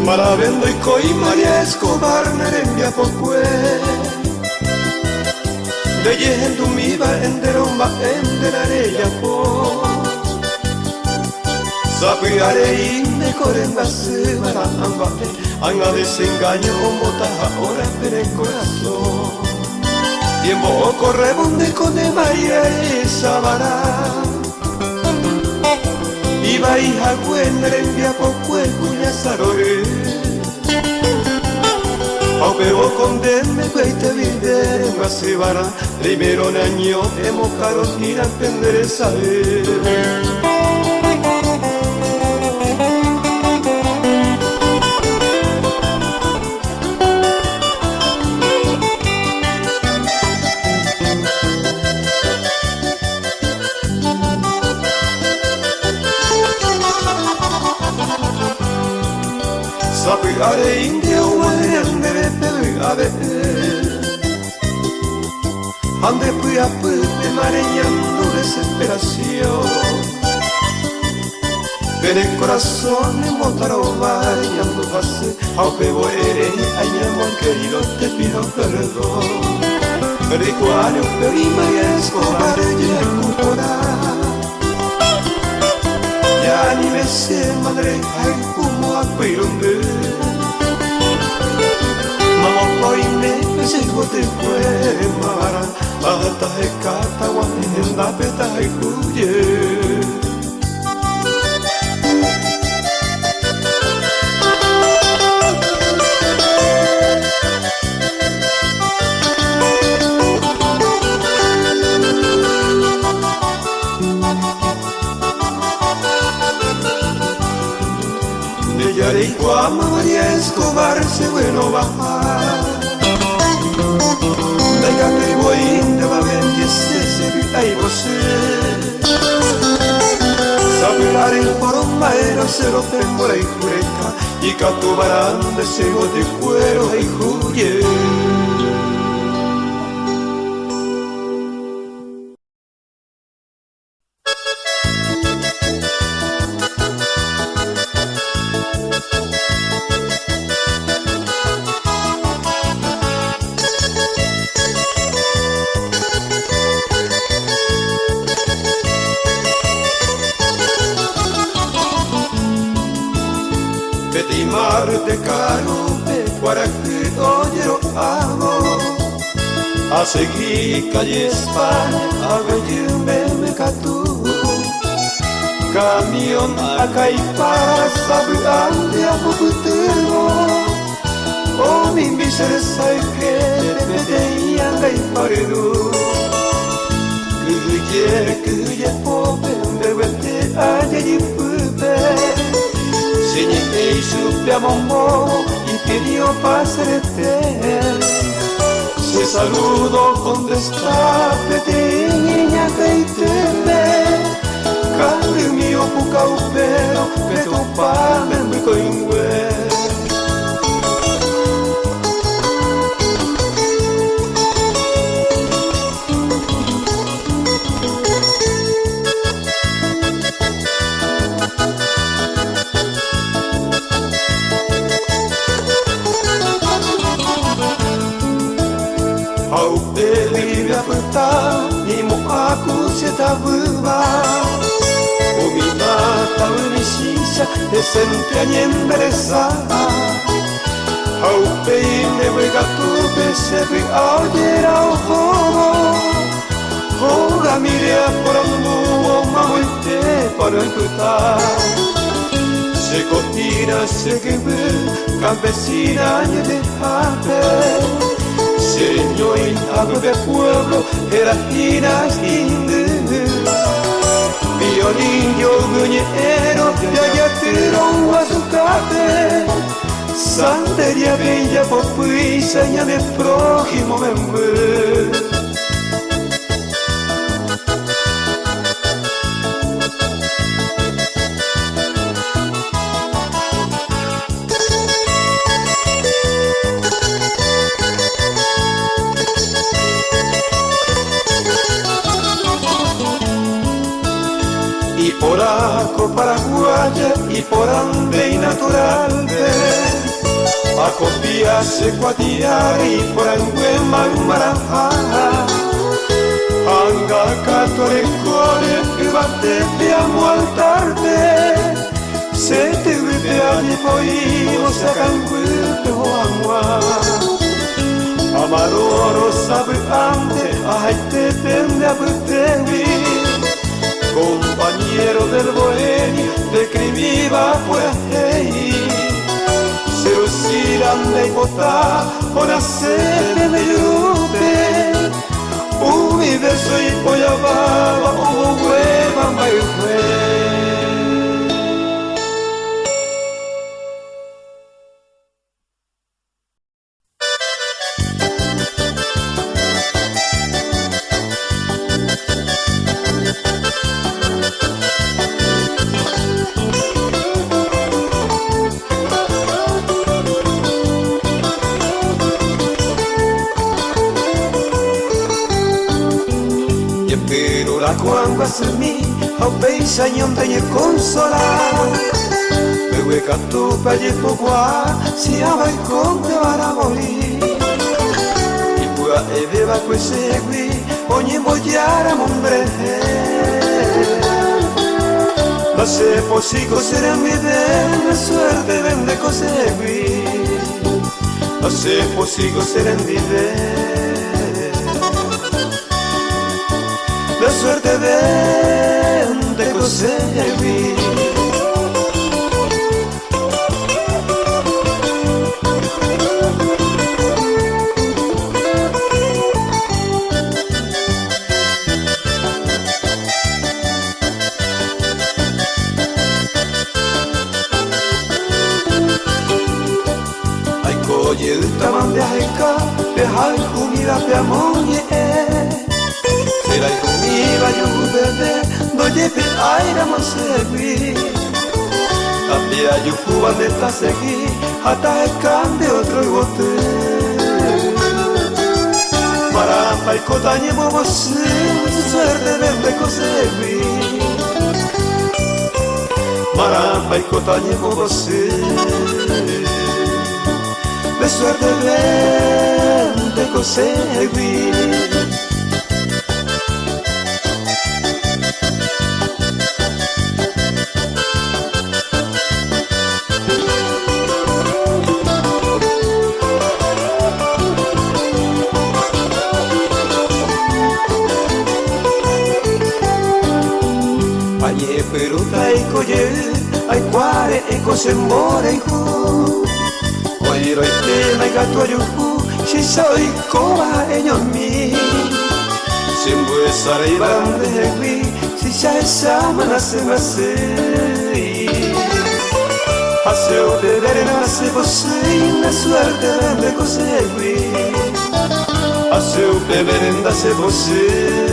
Maravendo y coi María Escobar nerembia pocue de yendo mi va enderomba enderare po sapi areine coremba se para ambate anga desengaño mota ahora per el corazón tiempo corre bonde con de María esa vara iba hija nerembia pocue cuña sarore au pero condenne quei te videre ma se vara primero año hemos carotina pendere saber Are indio andere pegade ande puya pute mareñando desesperación en el corazón me montaron bañando pase aunque voy ay mi amor querido te pido perdón recuerdo que vi María Escobar y el cupora ya ni me sé madre ay como a peirunde Koine pesigo te fue mara Bata he kata wahenda peta he kuye Ella de Iguama María Escobar se bueno bajar Daigate voin de va bendice se ai você Sabelar el porón maero se lo temora y jureca Y catubarán de sego de cuero y juye Marte caro de Guaraquí oyero amo a seguir calle España a ver me catu camión a caipara sabe ande a puputero o mi miser sai que me deia dai paredo que pobre me vete a allí Señé suppiamo mo impidió pasarte Se saludo con destapete niña que te Cambio mio pucau pero que tu pa me coingue Ni mo aku se tabuba O mi mata unisisa de sente empresa Au peine wega tu se vi audera o fogo O gamiria por amor mamulte para escutar Se cocina se que ve campesina y de jate Señor algo de pueblo era giras inde Violín yo muñero ya ya tirón azucate Santería bella popuisa ya de prójimo me muere por Aco, Paraguaya y por Ande y Natural a copiarse cuatiari por anguema maraha anga katore kore ubate piamo al tarde se te vive ani poi osakanguto amwa amadoro sabe ante ai te tende a butevi compañero del bohemio te escribiva pues hey se usiran de botar por hacerme de lluvia universo y polla baba o hueva mai Quando assumi ao pensanho tenho consolar Beue canto per il poqua si vai con te a morire E poi aveva que segui ogni mogliara mondre Ma se fossi così mi deve suerte vende cosegui Ma se fossi così mi la suerte vende conseguir. Ai coglie il tramande a ecca, per hai comida per moglie. Se la comida io bebe, doye pe aira ma segui. Cambia io cuba de ta segui, hasta el cambio otro bote. Marapa y cotañe bobo suerte vende consegui. Marapa y cotañe bobo de suerte vende consegui. Peruta e cogliere, ai quare e cose more in cu. Oiro e te mai gatto yu cu, si sai cova e non mi. Se vuoi stare grande qui, si sa samana se ma sei. A se o te vere na se fosse la suerte vende cose qui. A se o te vere na se fosse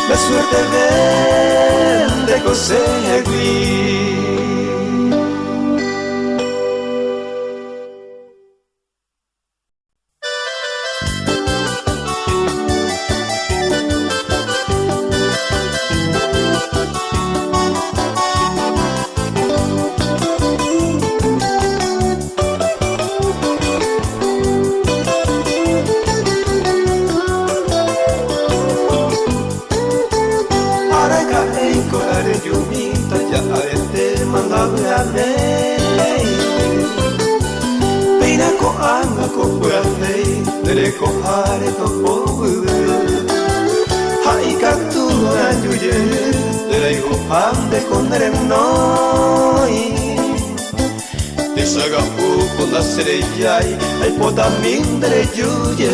la suerte vende conseguir. Ko hare to pobu hai cattura yuye dere ko pande con noi te saga con la serella ai potamin dere yuye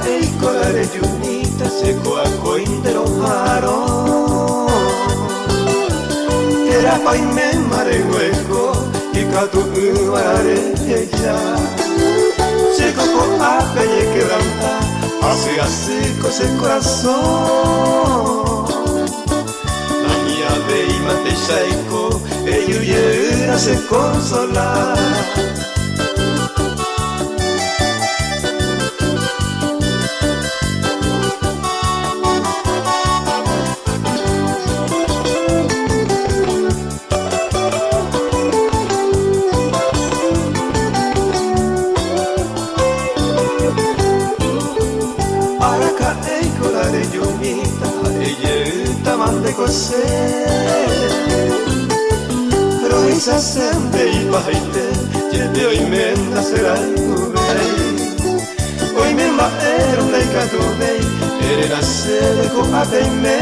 e colare giunita se coaco intero haro era poi me mare hueco y catu uare ella se coco ape y quebranta así cose el corazón e saiko e yuyera se consolar. Roisa sembe i paite, jete oi menda serai kubei. Oi me maero nei kadubei, ere na sede ko abei me.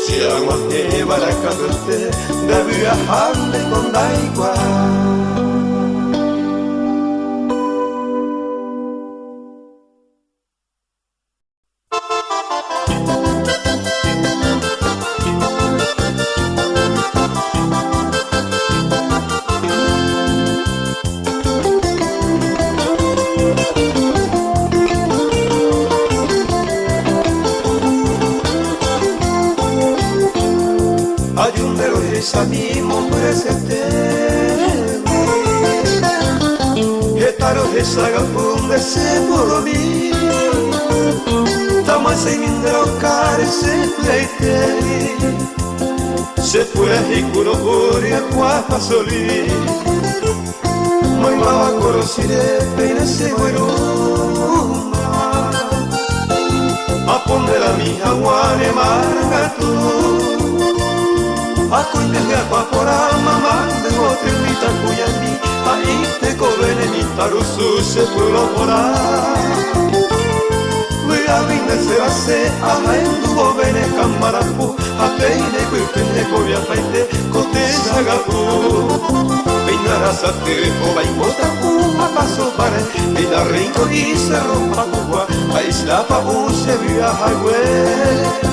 Siamo e barakadute, dabu a hande kondai kwa. Samimo presente Hetaro hesaga punde se poromi Tama se mindero kare se pleiteri Se pura hikuro ori akwa pasoli Moi mawa korosire peine se gueruma Apondera mi hawane margatu Aku indega papora mama de hotel vita kuyami Aite kobene mitarusu se pulo pora Wea vinde se base aha endugo bene kamarapu Apeine kuipene kobia paite kote sagapu Peinara sate oba imotaku apaso pare Pina rinko y se rompa kukwa Aislapa se via highway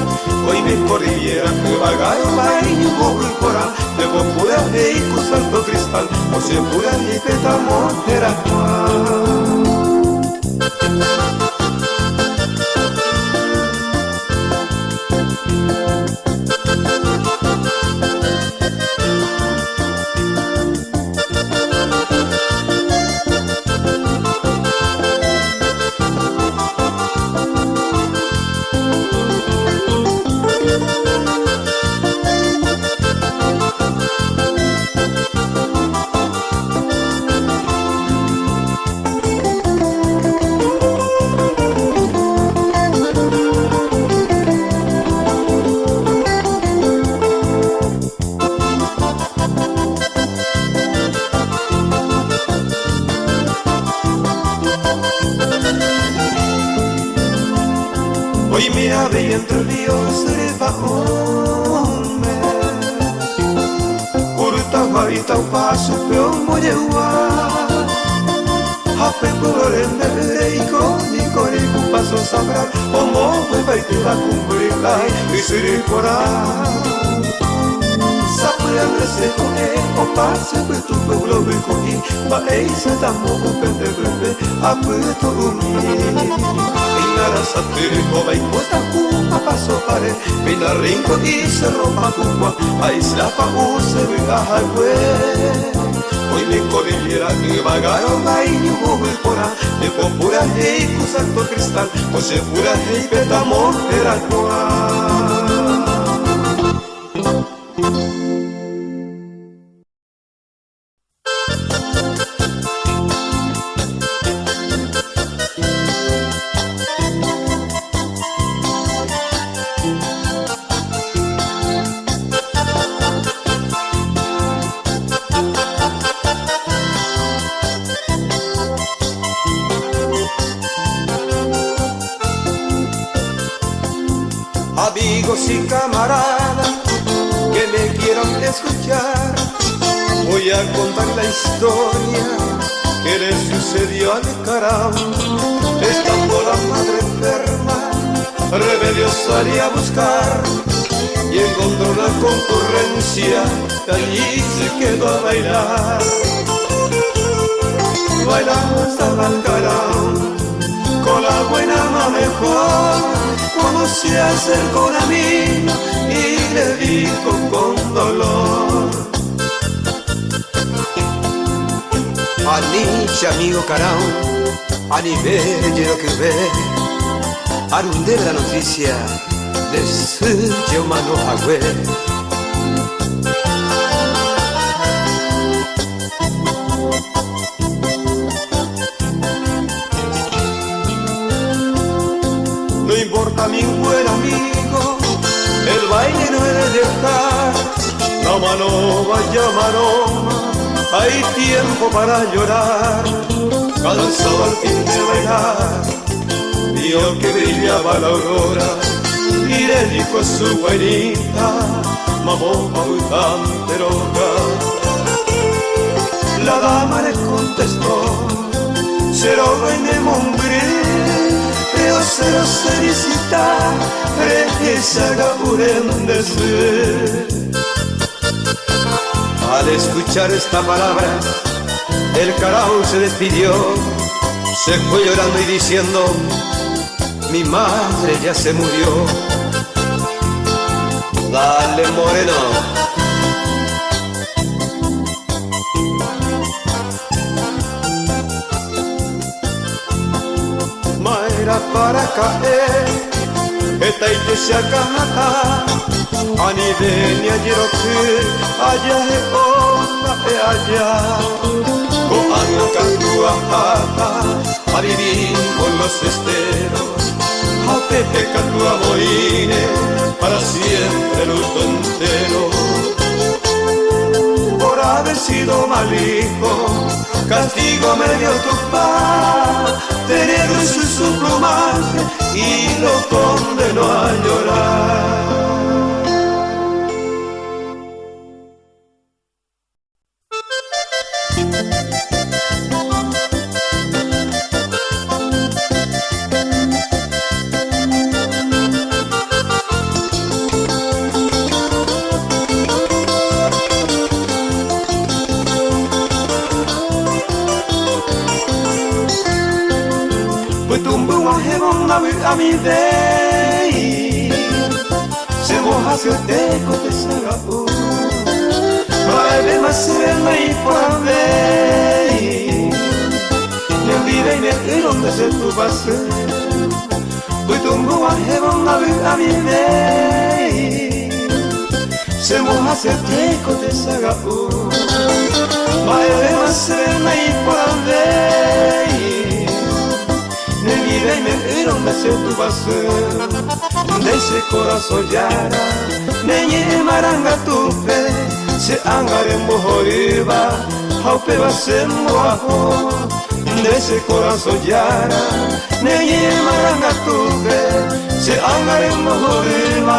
Hoy me corriera que vagayo baño y cora de pura y con salto cristal o se pura y petamo era Hoy me ave entre ríos de bajome Urta varita o paso peo moyewa Hape kurorende reiko ni kore kupaso sabra Omo me paite la cumbrila y sirikora Sapre seco e o passe per tu pueblo biconi Ma ei se tamo upende bebe apueto umi Inara satire kova imota kuma paso pare Pina rinko y se rompa kuma Aisla pa use viga highway Hoy me cordillera que vagaron baño y pora De popura hei ku santo cristal O se pura hei petamo era kwa Amigos y camaradas que me quieran escuchar, voy a contar la historia que le sucedió al Carao. Estando la madre enferma, Rebelio salí a buscar y encontró la concurrencia y allí se quedó a bailar. Bailando estaba el Carao con la buena ma mejor, como se acercó a mí y le dijo con dolor: Aniche amigo carao, anibere quiero que ve, arundere la noticia de su yo mano agüe. No importa mi buen amigo, el baile no he de dejar. La mano vaya maroma, hay tiempo para llorar. Cansado al fin de bailar, vio que brillaba la aurora y le dijo a su güerita: mamó tan roja. La dama le contestó: Cero en el mombre, pero cero felicita, que se haga purendecer. Al escuchar esta palabra, el carao se despidió, se fue llorando y diciendo: mi madre ya se murió. Dale moreno. Maera para caer, esta y que se acata, anibenia yeroku, allá es onda allá. Coano cantua pata, a vivir con los esteros, a pepe cantua moine, para siempre luto entero. Por haber sido mal hijo, castigo me dio tu padre, tener su plumaje y lo condenó a llorar. A mi vei, se moja se teco te sagau, vai ver mas serena e por vei, nem vive nem onde se tu passe, foi tumbo a heaven a mi vei, se moja se teco te sagau, vai ver mas serena e por vei. Vive donde se tu base, de ese corazón yara, neñe maranga tu fe, se angare mojoriba, haupe base moajo, de ese corazón yara, neñe maranga tu fe, se angare mojoriba,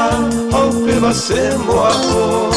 haupe base moajo.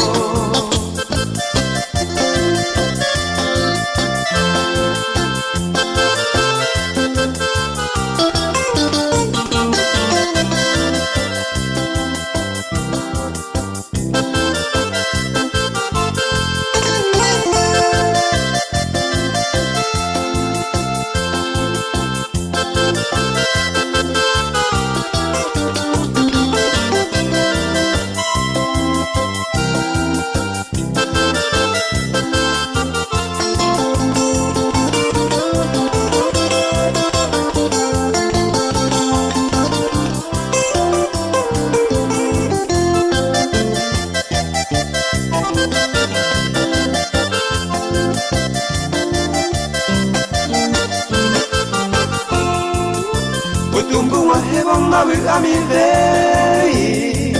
A mi vei,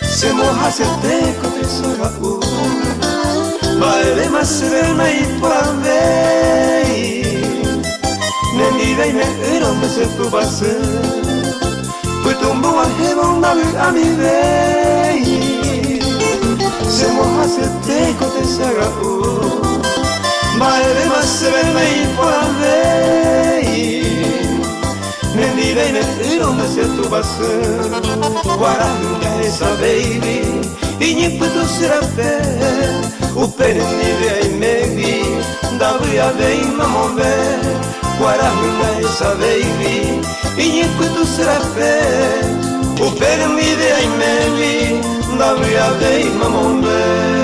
se moja se teco te sagau, baile mas serena y por vei, ne mi vei ne donde se tu base, pues tumbo a heaven a mi vei, se moja se teco te sagau, baile mas serena y por vei. Nendi dei ne donde se tu base, guaranga esa baby, y ni puto será fe, upere ni de megi, da via de mamove, guaranga esa baby, y ni puto será fe, Upere mi de ai meli, da via dei mamone.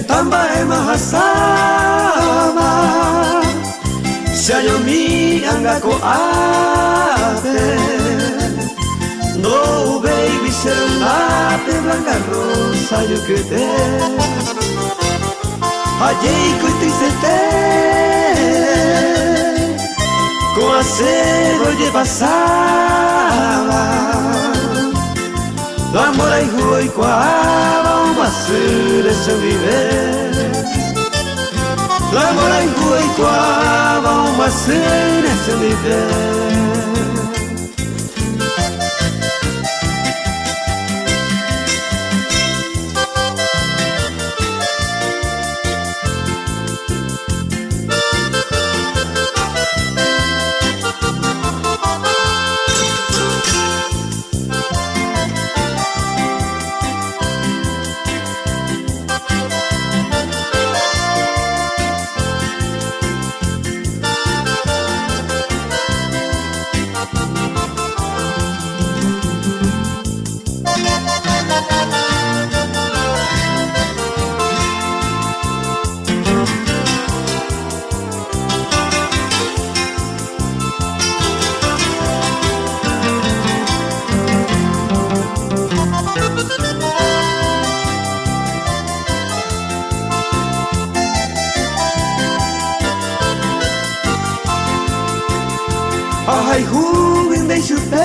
Tamba e mahasama Sayo mi angako ate No baby serenate blanca rosa yo que te Allí que te Con acero ye pasaba L'amore ai cui qua ma se le vive L'amore ai cui qua ma se le vive Ai joven de su pez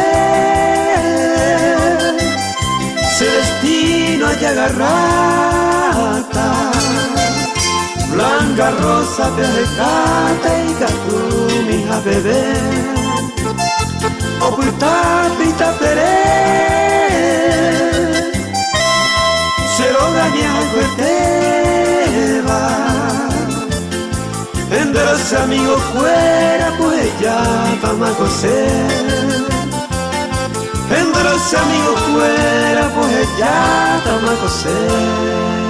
Se destino a agarrata Blanca rosa perrecata y catumi a beber Ocultate y taperé Se lo daña el teba Entre los amigos fuera pues ya vamos a coser Entre los amigos fuera pues ya vamos a coser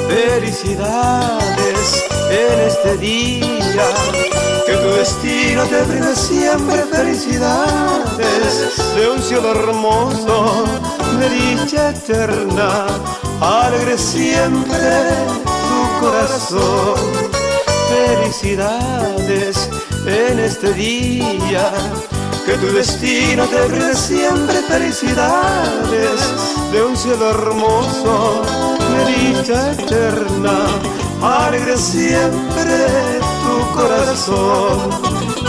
Felicidades en este día, que tu destino te brinde siempre felicidades. De un cielo hermoso, de dicha eterna, alegre siempre tu corazón. Felicidades en este día, que tu destino te brinde siempre felicidades. De un cielo hermoso, de dicha eterna, alegre siempre tu corazón.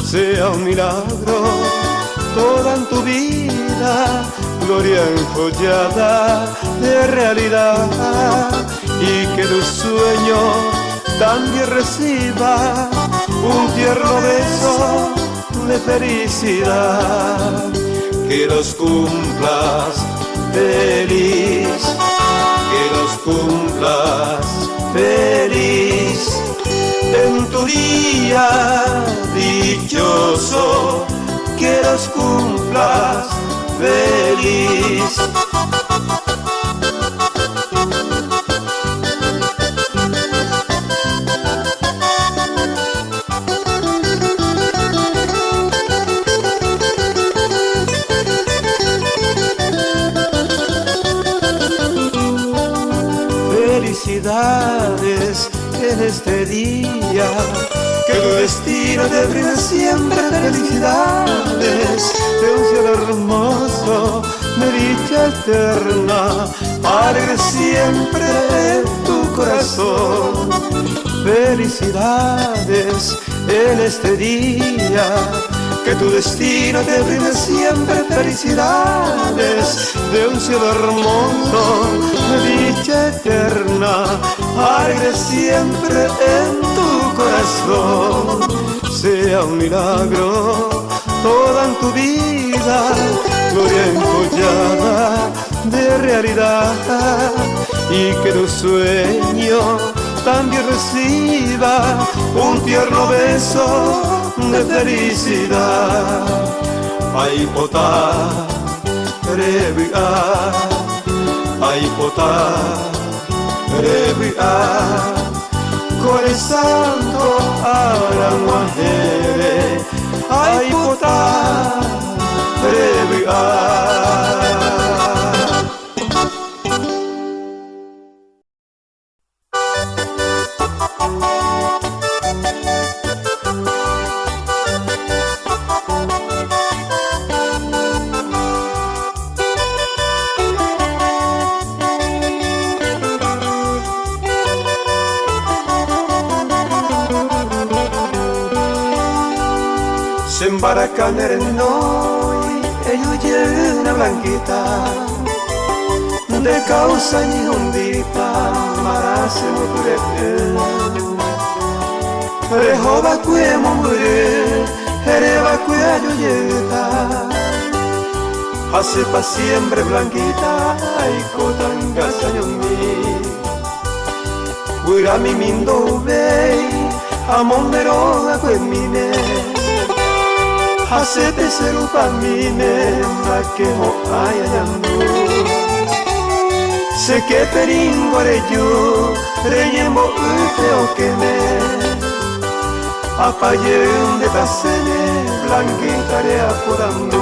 Sea un milagro toda en tu vida, gloria enjollada de realidad, y que tu sueño también reciba un tierno beso de felicidad. Que los cumplas feliz, que los cumplas feliz en tu día dichoso, que los cumplas feliz. Felicidades en este día, que tu destino te brinde siempre felicidades. De un cielo hermoso, de dicha eterna, alegre siempre tu corazón. Felicidades en este día, que tu destino te brinde siempre felicidades de un cielo hermoso, de dicha eterna, alegre siempre en tu corazón. Sea un milagro toda en tu vida, gloria encollada de realidad, y que tu sueño también reciba un tierno beso de felicidad. Ay potá, rebia, ay potá, rebia, con el santo aramuajere, ay potá, rebia. Sembarakan erenoi, eyuye una blanquita, de causa ni hundita, marase muturepe. Rehoba kue mumure, hereba kue ayuyeta, hace pa siempre blanquita, ay kotanga sayomi. Guirami mindo vei, amondero a kue mine. Hacete serupa mine, ma que mo ayayando. Sé que peringo re yo, reyemo ute o que me. Apaye un de tasene, blanquita re apurando.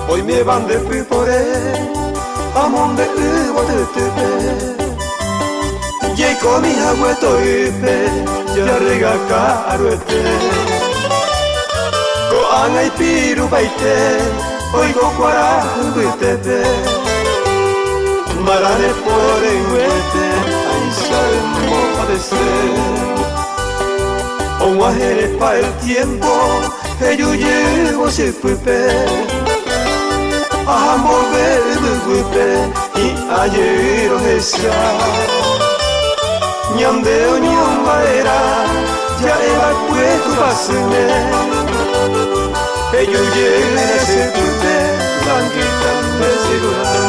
Hoy me van de pipore, amon de uvo de tepe. Ye komi agüeto ipe, ya rega caruete. Ko angai piru baite, oigo cuara tepe. Marane por enguete, ay salmo padecer. O guajere pa el tiempo, ello llevo si pupe. Amor bebe y ayer esa ñandeo ñambaera ya evacué tu pasene ello llega a ser pupe blanquita de celular.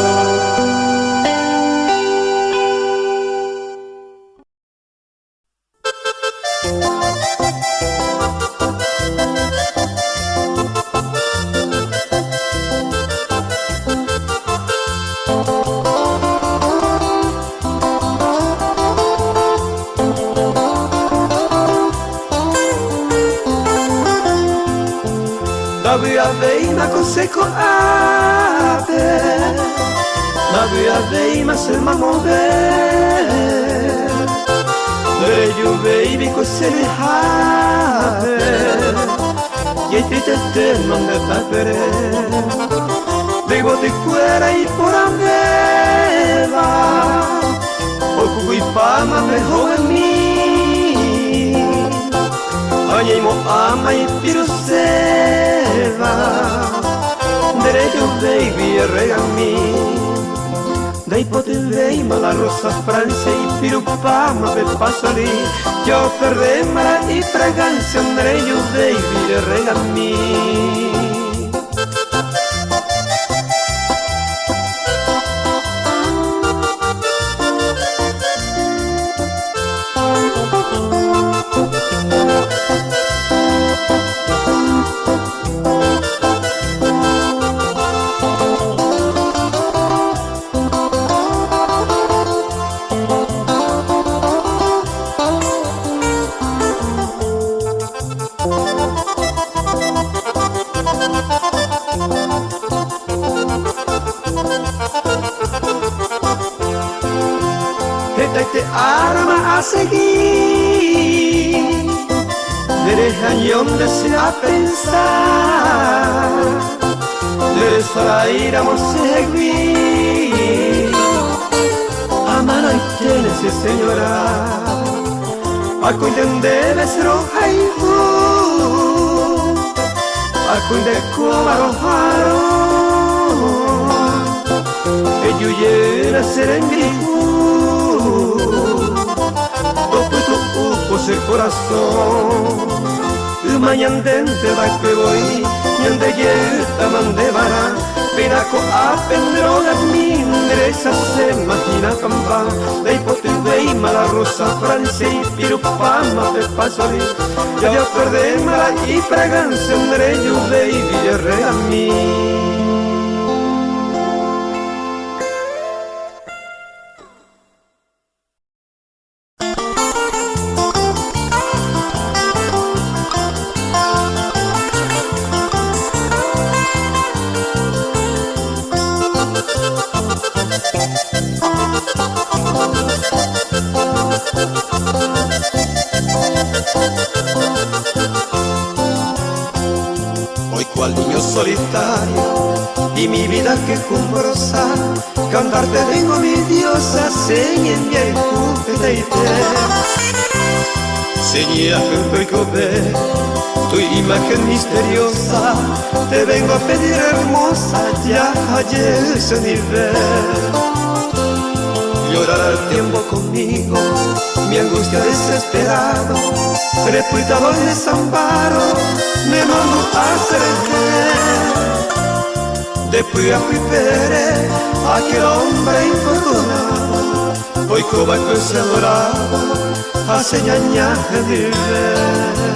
Nabia veima conseco ave, nabia veima se mamove, leju baby cosene have, yetite te non de papere, digo de fuera y por ameva, o cui fama mejor en mí. Añimo ama y piruseva, derecho baby regami. Dai potevei ma la rosa Francia y pirupama per pasoli. Yo perdemara y fragancia, derecho baby regami. seguir, derechañón desea pensar, desfrairamos seguir, amar y tienes señora, a cuiden debes roja y a cuiden cobarojaro, ello llena serengrijú, el corazón mañandente va que voy ñande yeta mandevara pinaco apendro la mindresa se imagina campa de hipote y mala rosa francia y pirupama de pasori ya perdé mala y fragancia andre yo de y villarre a mí. Hoy cual niño solitario y mi vida quejumbrosa, cantarte vengo mi diosa, seña y cúpete seña y copé, tu imagen misteriosa, te vengo a pedir hermosa, ya ayer ese nivel. Llorar al tiempo conmigo, mi angustia desesperado, reputado el desamparo, me mando a hacer después a pripere aquel hombre infortunado, hoy coba con se dorado, hace ñañaje de ver.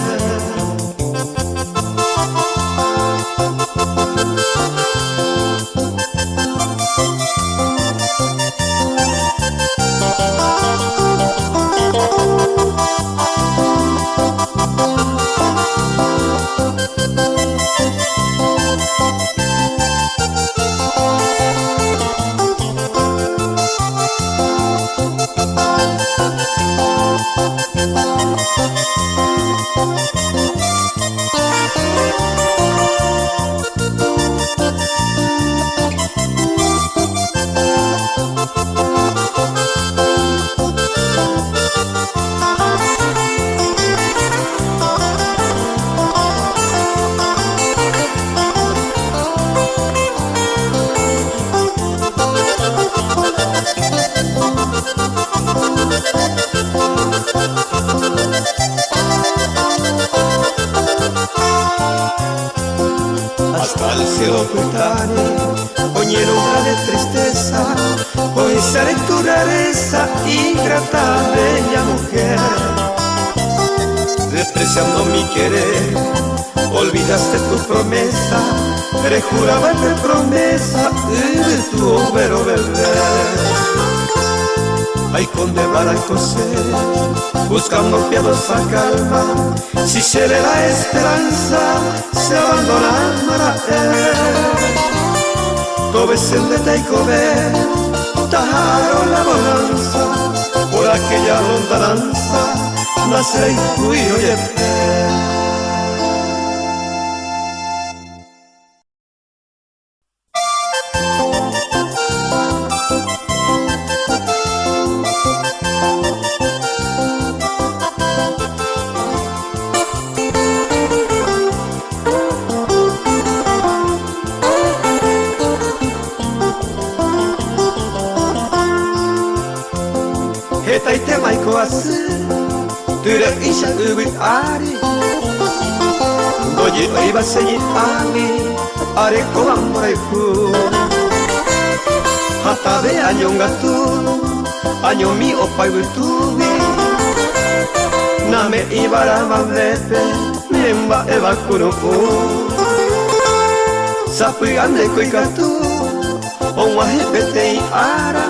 Hasta el cielo ocultare ogni ombra de tristeza, hoy seré tu rareza, ingrata bella mujer. Despreciando mi querer, olvidaste tu promesa, rejuraba de promesa de tu overo beber. Ay, conde Baracosé, buscando piadosa calma, si se le da esperanza, se abandona para él. Todo es el de Taikobé, tajaron la bonanza, por aquella lontananza, nace y tuyo y el Heta ite maiko asu, ture isha ubit ari, doji oiba señi ami, are kolambre fu. Hata de año ngatu, año mi opai butubi, name ibara mamlepe, nemba eva kurupu. Sapu ande koikatu, onwa hepete i ara.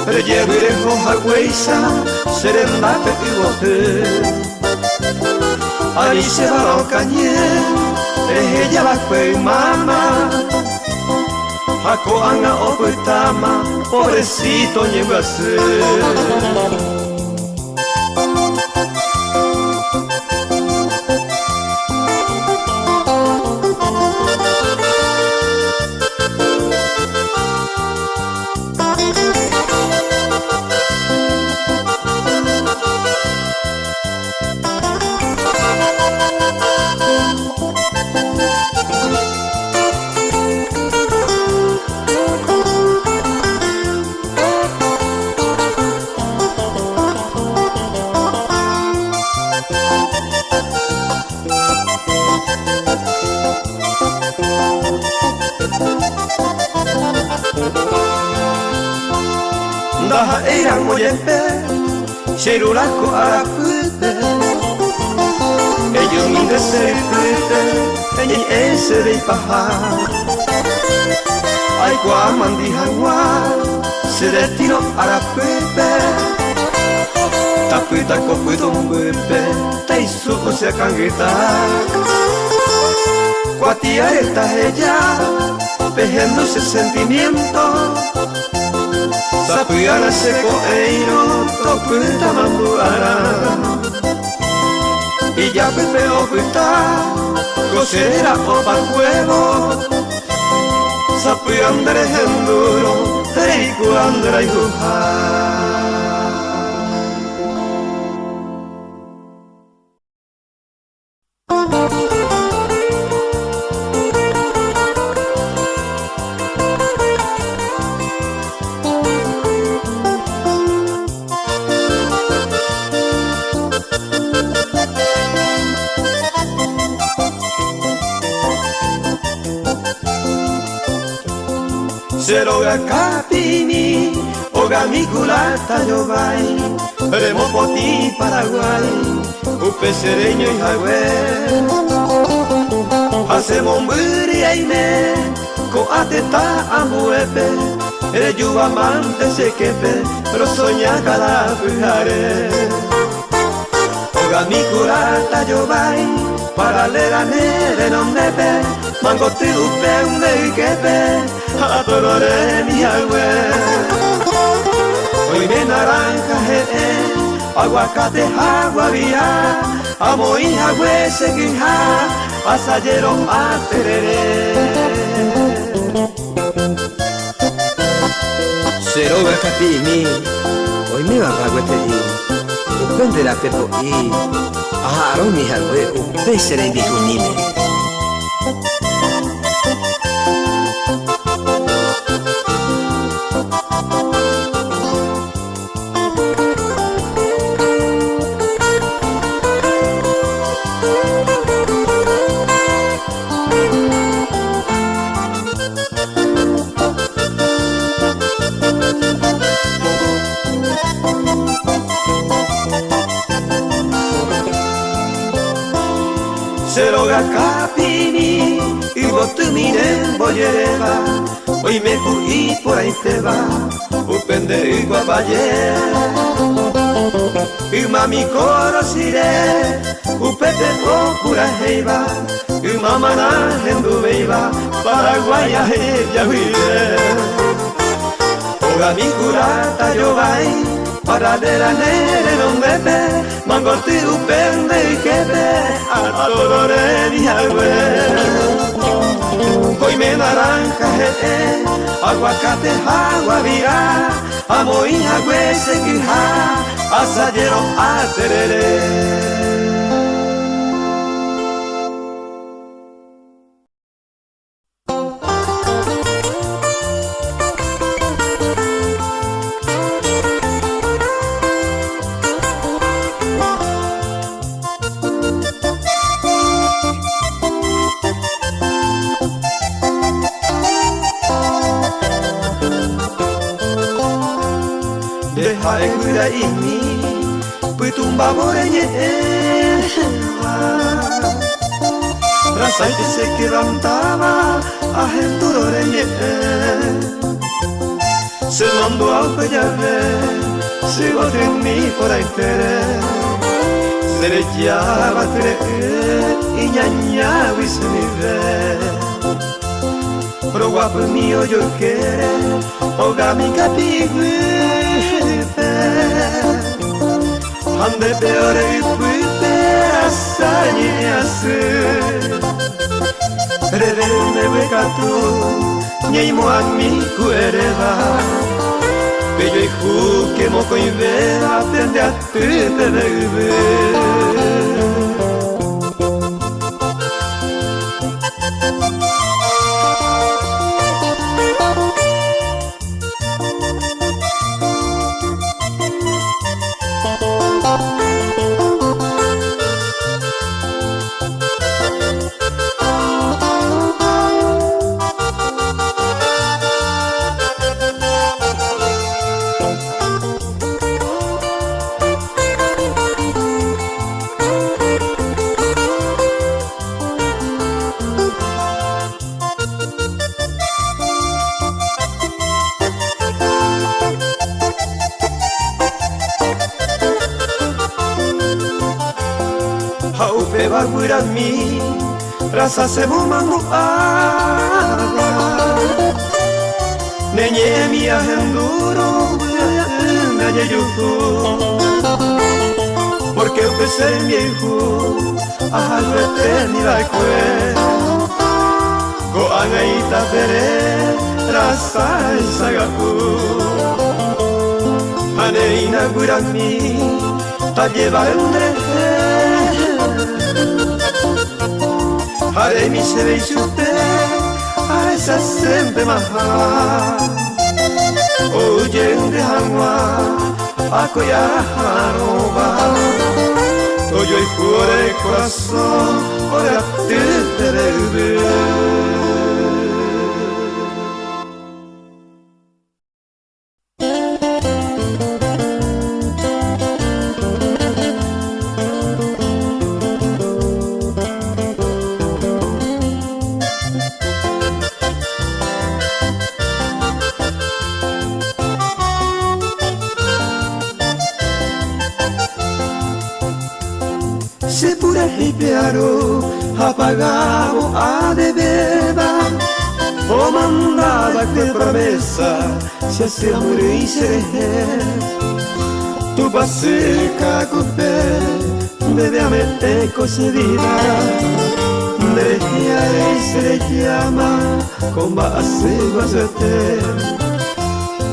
Rejevire hoja huesa, serenda petigote. Ahí se va lo cañé, ella va kwe mama. Hako anga oputama, pobrecito ñeguase. Shirulako arapute Ellos mi deserpute Enyi ese de paha Ay kwa mandi hangwa Sedetino arapute Tapuita kopuito mbupe Taisu ose kangita Cuatia esta ella Tejiéndose sentimiento Sapuyara seco eiro Topuita mambuara Y ya pepe opuita Cosera opa huevo Sapuyandere henduro Teiku andra yuha Seroga kapini, oga mikulata yovai, remo poti Paraguay, upe sereño y jagüe. Hacemos mburi aime, ko ateta ambuepe, ere yuva mante sekepe, pero soña cada pujare. Oga mikulata yovai, paralela nere non nepe, mangoti upe unde ikepe, adoraré mi agüe. Hoy me naranja aguacate agua vía, amo y agüe seguija, asayero aterere. Seroga kapimi, hoy me va a guetei, upende la pepo y, aharo mi agüe, upesere en dijunime. Seroga kapini, y vos tu miren boyereba, hoy me fui por ahí te va, upende y guapaye. Y mami corosire, upete o pura heiba, y mamá na hendubeiba, Paraguaya ella vive. Oga mi curata yo vai, paralela nere donde ve, mangorti upende y quebe, adoraré mi agüe. Hoy me naranja aguacate agua vira, amo y agüe seguija, asayero aterere. Deja egura ini, putumba boreñe Rasa que se quedantaba, ajenduro reñe Se mando a pellave, se va a mi por ahí tere Se le llama tere, y ñaña se mi ve Pero guapo mío yo quiere, oga mi capigüe Ande peore y fuite asañe asu Revene bekatu, ñeimo a mi cuereva Bello y ju que moco y vera, aprende a tu bebé haupe bagurami rasa sebumangu aga nenye mi ahenduro nanya yuku porque eu pensei viejo a eternidad kwe go angaita pere rasa isagaku hane inagurami ta llevaré hare mi se veisute a esa sempre maha oyen de hangwa ako ya haroba toyo y cuore corazón ora te terebe. Se pure ripiaro apagavo a de beba o mandava que promessa se se morisse tu passeca con te deve a mette cose viva deja se le chiama con base guasete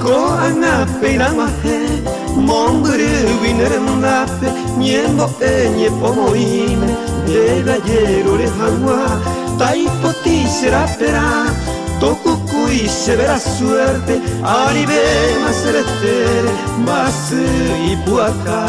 con una pena mahe Mongre winerendape Niembo niepo moime De gallero le hangwa Taipo ti será pera Tokukui se verá suerte Aribe maseretere Masu ipuaka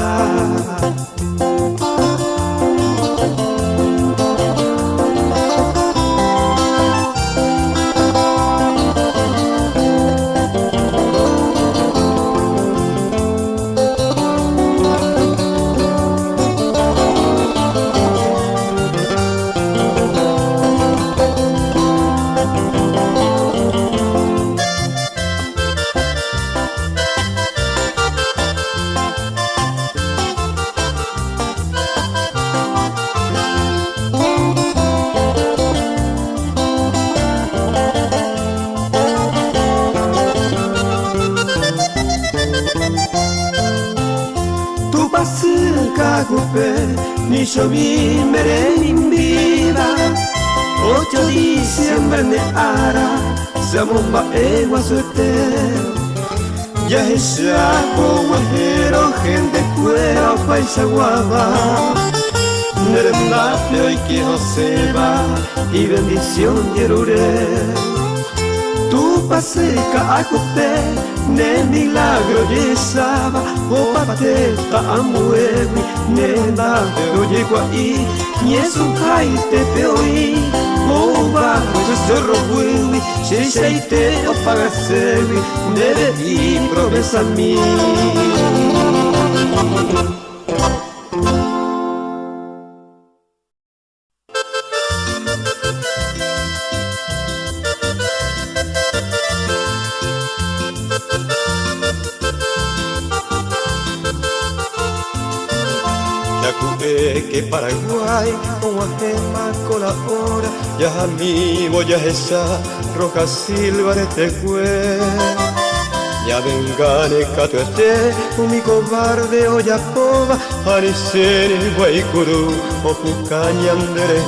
Nisho mi merenin viva 8 de diciembre ne ara Samumba ewa suete Ya hesha guajero gente cuera paisa guava Neremnape hoy que no se va Y bendición yerure Tu paseca acote Ne milagro yesaba O pateta amuevi Ne da oye guai Niesu haite peoi O va Zorro buiwi Sheishaite o pagasevi Nere y promesa mi que Paraguay con gema colabora ya mi voy a esa roja silva de tecue ya vengane catuete mi cobarde o ya pova aniseni guaicuru o pucañandere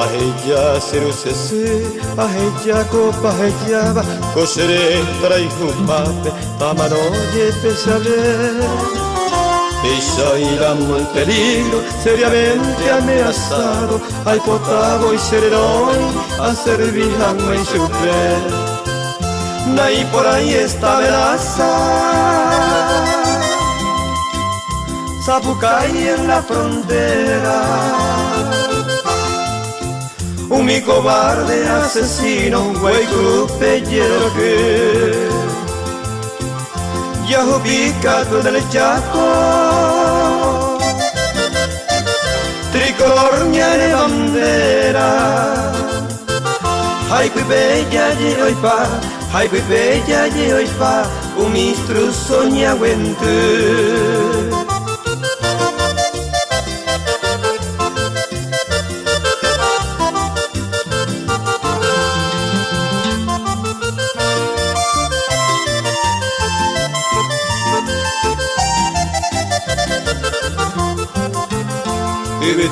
a ella serusese a ella copa ella va cosere traijumpape tamanoye pesale y soy el peligro seriamente amenazado al potavo y serenoy a servir agua y sufrir ahí por ahí está veraza Zapucay en la frontera un mi cobarde asesino un güey grupellero que ya ubicato nel Chaco tricolor niere bandera hai qui bella di oi pa hai qui bella di oi pa un istru sogna wentu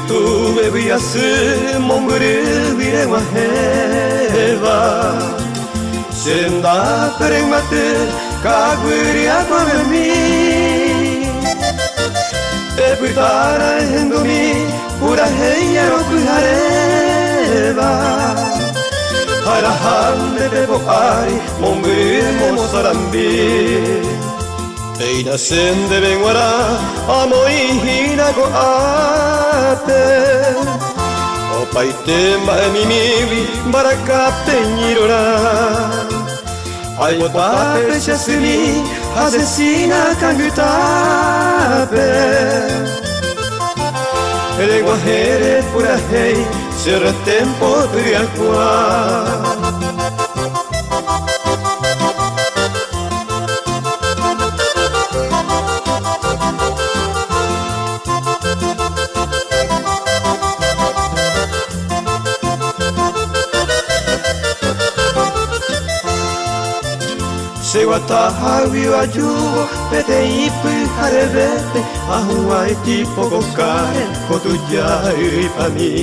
tu bebiası monguru birema heva Senda perengmatu kaguri akwami Eputara hendomi pura heya rokuhareva Harahande bebokari monguru mosarambi Eina sende benguara amoi hinago ate Opaite mae mimiwi barakate nirora Ai watape shasumi asesina kangutape Lengua here pura hei serra tempo triaqua Se watahawi wa juo pete ipu harebete Ahuai tipo kokare kotu jai pami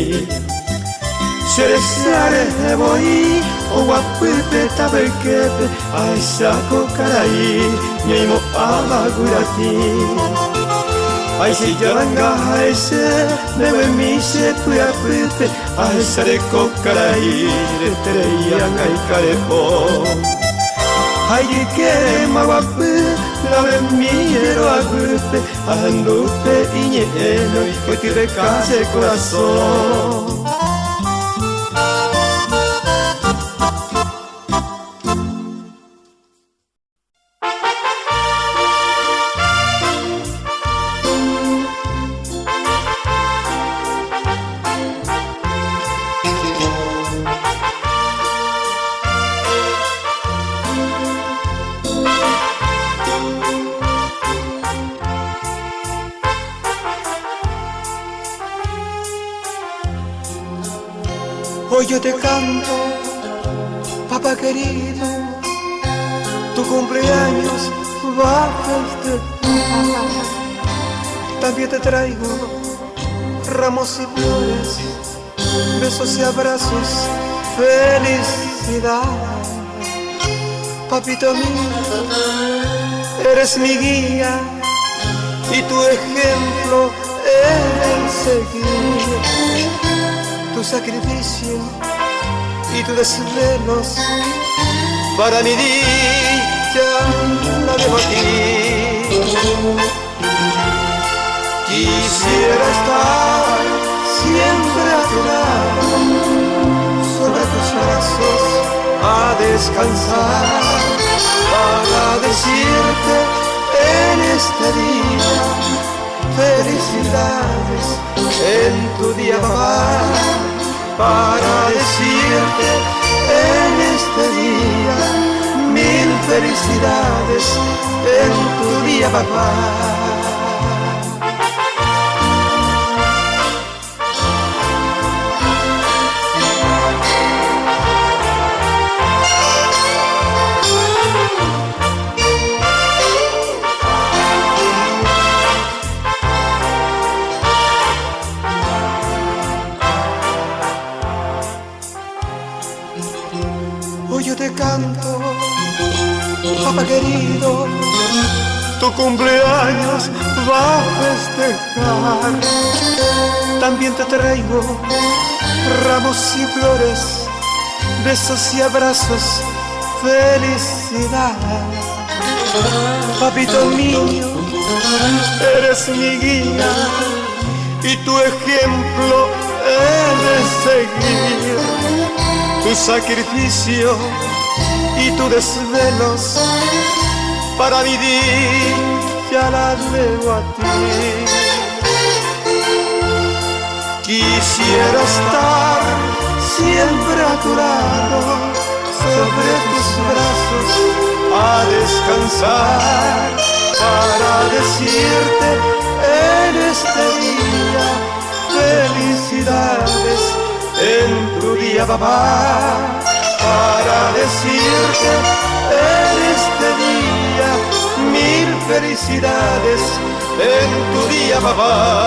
Seresare heboi o wapupe tabekepe Aisako karai nimo amagurati Aisi jaranga haise newe mise puya pupe Aisare kokarai retereyanga ikarepo Ai que mawapu lave miero agupe Andupe iñeno y que te case corazón Hoy yo te canto, papá querido, tu cumpleaños va a festejar. También te traigo ramos y flores, besos y abrazos, felicidad. Papito mío, eres mi guía y tu ejemplo es seguir. Tu sacrificio y tus desvelos para mi dicha la debo a ti. Quisiera estar siempre a tu lado, sobre tus brazos a descansar, para decirte en este día felicidades en tu día, papá, para decirte en este día mil felicidades en tu día, papá. Hoy yo te canto, papá querido, tu cumpleaños va a festejar. También te traigo ramos y flores, besos y abrazos, felicidad. Papito mío, eres mi guía y tu ejemplo he de seguir. Tu sacrificio y tus desvelos para mi dicha la debo a ti. Quisiera estar siempre a tu lado, sobre tus brazos a descansar, para decirte en este día felicidades en tu día, papá, para decirte en este día mil felicidades en tu día, papá.